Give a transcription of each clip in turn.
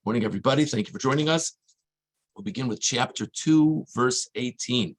Morning, everybody. Thank you for joining us. We'll begin with chapter 2, verse 18.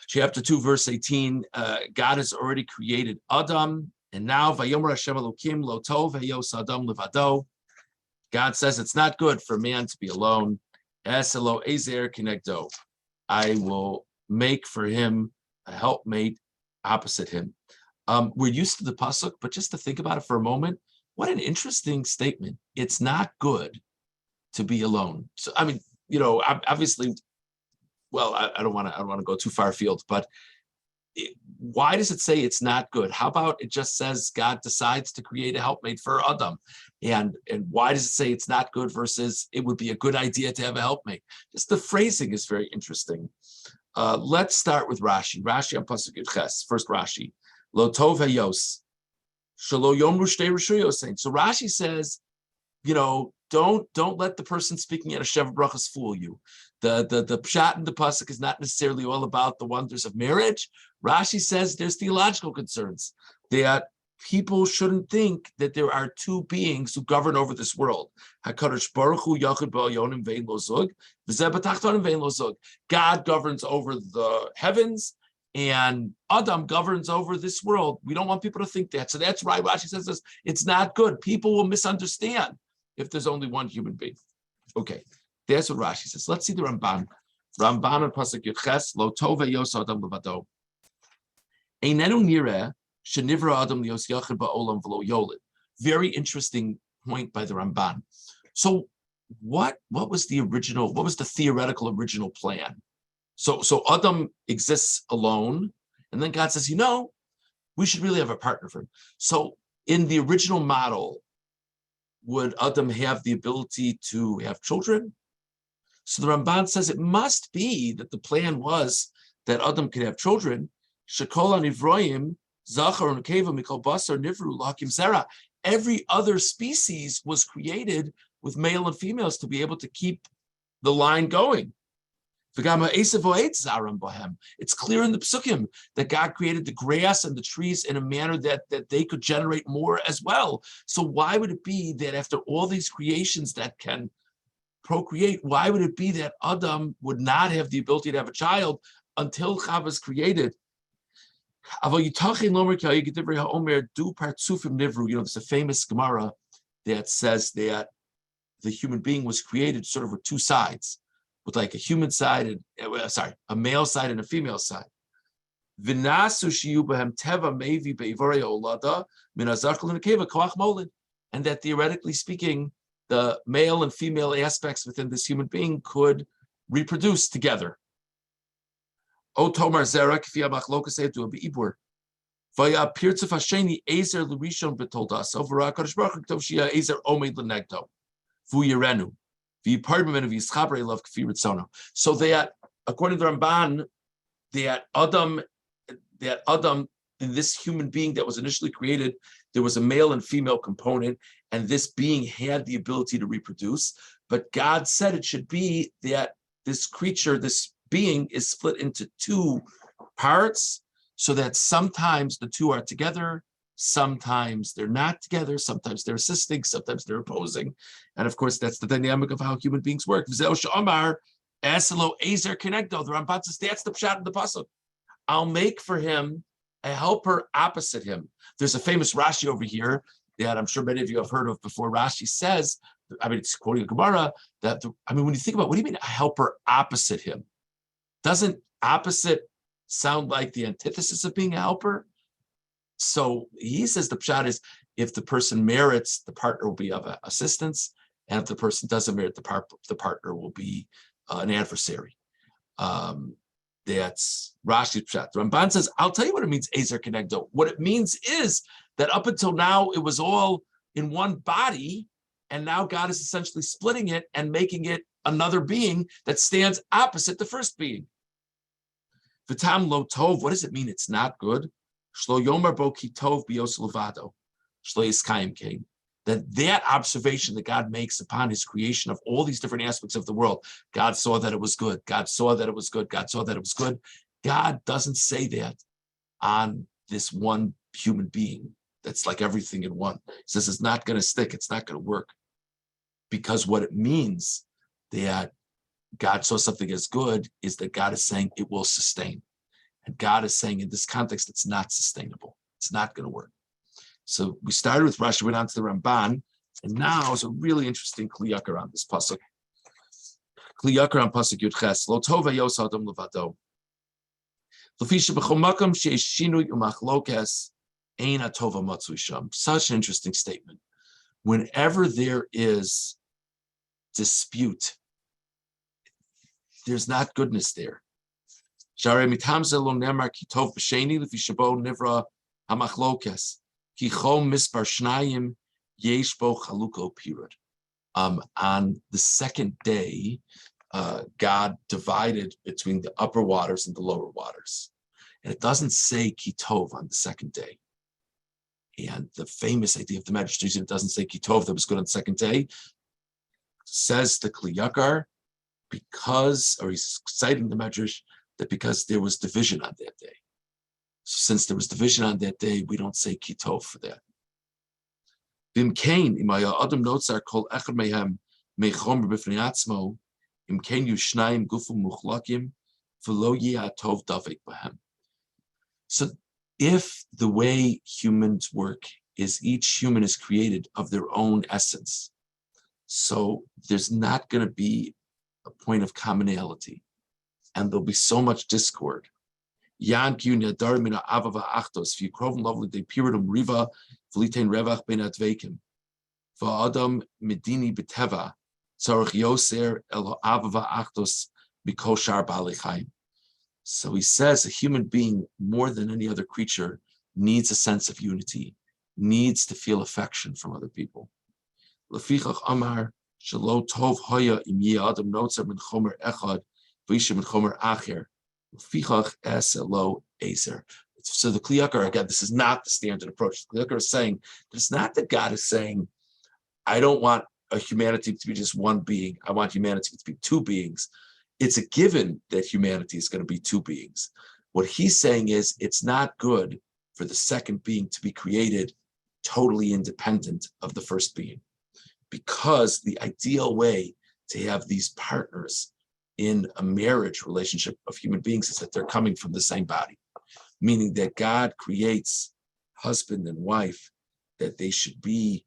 Chapter 2, verse 18, God has already created Adam, and now Vayomer Hashem Elokim lo tov heyos Adam levado. God says it's not good for man to be alone. Es elo ezer kinegdo. I will make for him a helpmate opposite him. We're used to the pasuk, but just to think about it for a moment, what an interesting statement. It's not good to be alone. So, I mean, obviously, well, I don't want to go too far afield, but why does it say it's not good? How about it just says God decides to create a helpmate for Adam? And why does it say it's not good versus it would be a good idea to have a helpmate? Just the phrasing is very interesting. Let's start with Rashi. Rashi on Pasuk Yud Ches. First Rashi. Lo tov hayos. Shelo yomru shtei rishuyos. So Rashi says, don't let the person speaking at a Sheva Brachas fool you. The pshat in the pasuk is not necessarily all about the wonders of marriage. Rashi says there's theological concerns that people shouldn't think that there are two beings who govern over this world. HaKadosh Baruch Hu yachid ba'alyonim ve'en lo zug, v'zeh b'tachtonim ve'en lo zug. God governs over the heavens, and Adam governs over this world. We don't want people to think that. So that's why Rashi says this. It's not good. People will misunderstand if there's only one human being. Okay, that's what Rashi says. Let's see the Ramban. Ramban on Pasuk Yud Ches, Lo tov heyos Adam levado. Einenu nireh shenivra Adam lios yachid ba'olam v'lo yolid. Very interesting point by the Ramban. So what was the theoretical original plan? So Adam exists alone, and then God says, we should really have a partner for him. So in the original model, would Adam have the ability to have children? So the Ramban says it must be that the plan was that Adam could have children. Shekol hanivroim zachar unekeva mikol basar nivru lahakim zera. Every other species was created with male and females to be able to keep the line going. It's clear in the Psukim that God created the grass and the trees in a manner that they could generate more as well. So why would it be that after all these creations that can procreate, why would it be that Adam would not have the ability to have a child until Chava is created? There's a famous Gemara that says that the human being was created sort of with two sides, with like a human side and a male side and a female side. And that theoretically speaking, the male and female aspects within this human being could reproduce together. So that, according to Ramban, that Adam, in this human being that was initially created, there was a male and female component, and this being had the ability to reproduce. But God said it should be that this creature, this being, is split into two parts, so that sometimes the two are together, sometimes they're not together, sometimes they're assisting, sometimes they're opposing. And of course, that's the dynamic of how human beings work. The Ramban says that's the pshat in the pasuk. I'll make for him a helper opposite him. There's a famous Rashi over here that I'm sure many of you have heard of before. Rashi says, it's quoting a Gemara, when you think about, what do you mean a helper opposite him? Doesn't opposite sound like the antithesis of being a helper? So he says the pshat is, if the person merits, the partner will be of assistance, and if the person doesn't merit, the partner will be an adversary. That's Rashi's pshat. The Ramban says, I'll tell you what it means, Ezer Kenegdo. What it means is that up until now, it was all in one body, and now God is essentially splitting it and making it another being that stands opposite the first being. V'tam lo tov, what does it mean it's not good? Shlo yomer bo ki tov bios levado. Shlo yiskayim kain. That observation that God makes upon his creation of all these different aspects of the world, God saw that it was good, God saw that it was good, God saw that it was good. God doesn't say that on this one human being that's like everything in one. He says it's not going to stick, it's not going to work. because what it means that God saw something as good is that God is saying it will sustain. And God is saying in this context, it's not sustainable. It's not going to work. So we started with Rashi, went on to the Ramban, and now is a really interesting kliyakar on this pasuk. Kliyakar on pasuk Yud Ches. Lo tova yos adam levado. Lefisha b'chol makom sheyesh shinui umachlokes ein atova matzui sham. Such an interesting statement. Whenever there is dispute, there's not goodness there. Share mitam ze lo nemar ki tov b'sheni lefisha bo nivra hamachlokes ki chom mispar shnayim yesh bo chaluko pirud. On the second day, God divided between the upper waters and the lower waters. And it doesn't say kitov on the second day. And the famous idea of the Medrash, it doesn't say kitov that was good on the second day. Says the kliyakar, because, or he's citing the Medrash, that because there was division on that day. So since there was division on that day, we don't say kitov for that. Bimkain imaya adam notzar kol echad mehem mechomer b'fnei atzmo imkain yushnayim gufum muchlakim v'lo yi'atov davek b'hem. So if the way humans work is each human is created of their own essence, so there's not going to be a point of commonality, and there'll be so much discord. Yan ki nadar mina avava achtos fi krovim lovely de piridum riva v'litein revach ben advekim v'adam medini beteva tzarich yoser el avava achtos mikoshar baalei chaim. So he says a human being, more than any other creature, needs a sense of unity, needs to feel affection from other people. Lefichach amar shelo tov hoya im ye adam notzer min chomer echad v'isha min chomer acher lefichach es elo ezer. So the kliyakar, again, this is not the standard approach. The kliyakar is saying that it's not that God is saying, I don't want a humanity to be just one being. I want humanity to be two beings. It's a given that humanity is going to be two beings. What he's saying is it's not good for the second being to be created totally independent of the first being, because the ideal way to have these partners in a marriage relationship of human beings is that they're coming from the same body, meaning that God creates husband and wife, that they should be,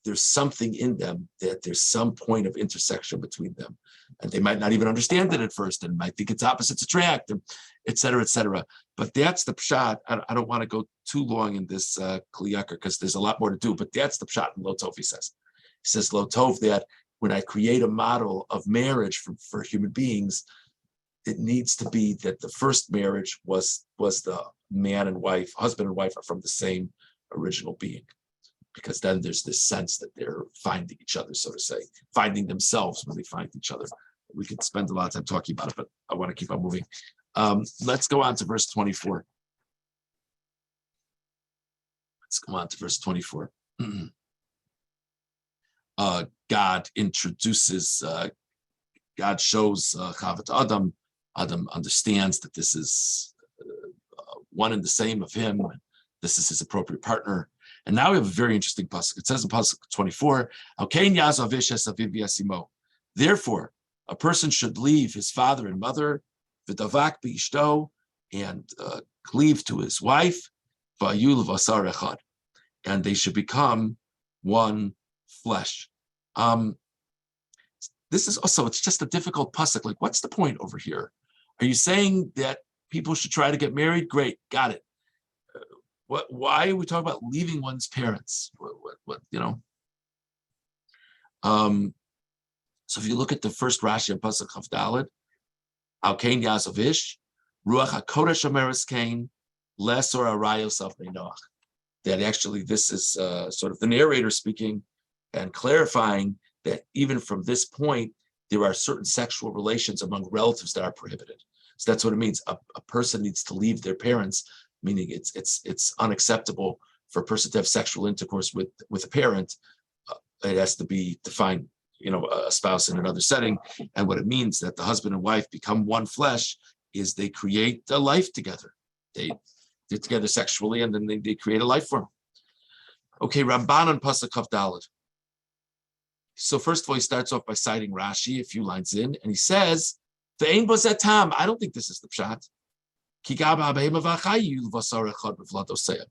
there's something in them, that there's some point of intersection between them. And they might not even understand it at first and might think it's opposites attract, and et cetera, et cetera. But that's the pshat. I don't want to go too long in this kliyakar because there's a lot more to do, but that's the pshat in Lo Tov, he says. He says, Lo Tov, that when I create a model of marriage for human beings, it needs to be that the first marriage was the man and wife, husband and wife are from the same original being. Because then there's this sense that they're finding each other, so to say, finding themselves when they find each other. We could spend a lot of time talking about it, but I want to keep on moving. Let's go on to verse 24. Let's go on to verse 24. God introduces, God shows Chava to Adam. Adam understands that this is one and the same of him. This is his appropriate partner. And now we have a very interesting pasuk. It says in pasuk 24, therefore, a person should leave his father and mother, and cleave to his wife, and they should become one flesh. This is also, it's just a difficult pasuk. Like, what's the point over here? Are you saying that people should try to get married? Great, got it. Why are we talking about leaving one's parents? What you know? So if you look at the first Rashi of Pasuk Chav Daled, Al Kain Yazovish, Ruach HaKodesh Ameres Kain, Lesor Arayos of Noach. That actually this is sort of the narrator speaking and clarifying that even from this point, there are certain sexual relations among relatives that are prohibited. So that's what it means. A person needs to leave their parents, meaning it's unacceptable for a person to have sexual intercourse with a parent. It has to be defined, a spouse in another setting. And what it means that the husband and wife become one flesh is they create a life together. They're together sexually, and then they create a life form. Okay, Ramban on Pasuk Chav Daled. So first of all, he starts off by citing Rashi a few lines in, and he says, "Ve'ein bo zeh tam." I don't think this is the pshat. Ki gab ha'behema v'achayu l'vasar echad b'vlad oseh.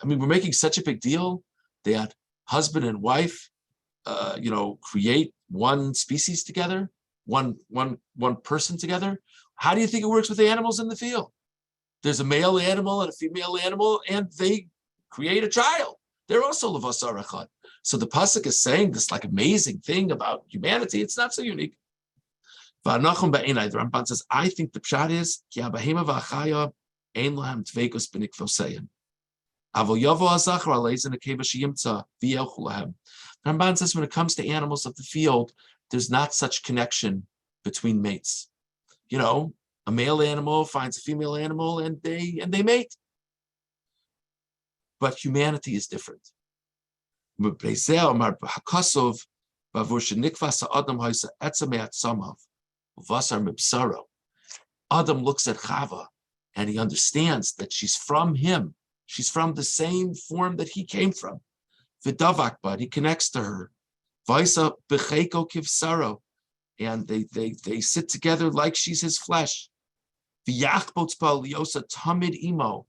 I mean, we're making such a big deal that husband and wife, create one species together, one person together. How do you think it works with the animals in the field? There's a male animal and a female animal, and they create a child. They're also levasar echad. So the pasuk is saying this like amazing thing about humanity. It's not so unique. The Ramban says, I think the pshat is ki ha'behema v'achaya ein lahem dveikus b'nikvoseim. The Ramban says when it comes to animals of the field, there's not such connection between mates. A male animal finds a female animal and they mate. But humanity is different. Adam looks at Chava and he understands that she's from him. She's from the same form that he came from. V'davak, he connects to her. Vaisa b'cheiko kivsaro, and they sit together like she's his flesh. V'yachbots liosa tamid imo,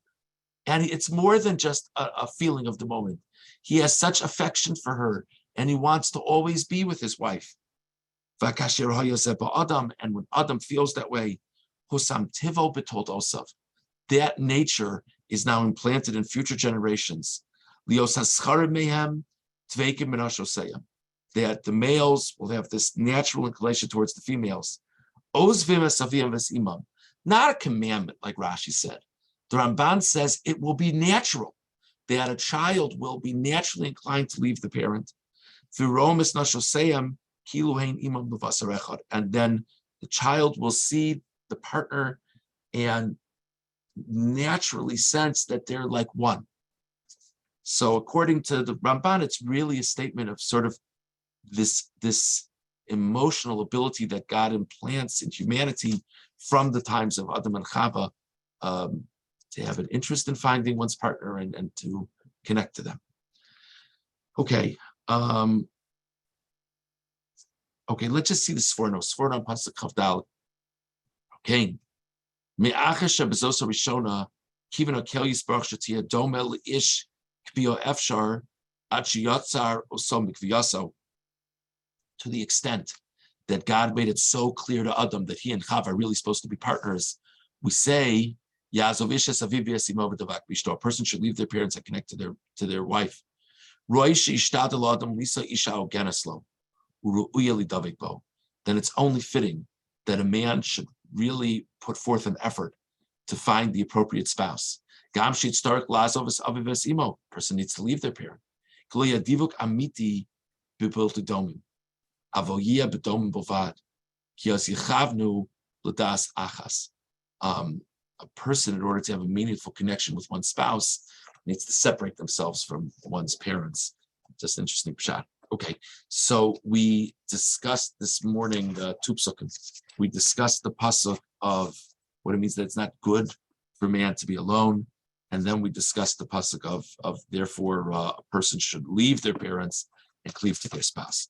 and it's more than just a feeling of the moment. He has such affection for her, and he wants to always be with his wife. V'kasher hayoseh Adam, and when Adam feels that way, husam tivo b'tol osav, that nature is now implanted in future generations. That the males will have this natural inclination towards the females. Not a commandment, like Rashi said. The Ramban says it will be natural, that a child will be naturally inclined to leave the parent. And then the child will see the partner and naturally sense that they're like one. So according to the Ramban, it's really a statement of sort of this emotional ability that God implants in humanity from the times of Adam and Chava, to have an interest in finding one's partner and to connect to them. Okay. Let's just see the Sforno. Sforno on Pasuk Chavdal. Okay. To the extent that God made it so clear to Adam that he and Chava are really supposed to be partners, we say a person should leave their parents and connect to their wife. Then it's only fitting that a man should really put forth an effort to find the appropriate spouse. Person needs to leave their parent. A person, in order to have a meaningful connection with one's spouse, needs to separate themselves from one's parents. Just interesting shot. Okay, so we discussed this morning two psukim. We discussed the pasuk of what it means that it's not good for man to be alone, and then we discussed the pasuk of therefore a person should leave their parents and cleave to their spouse.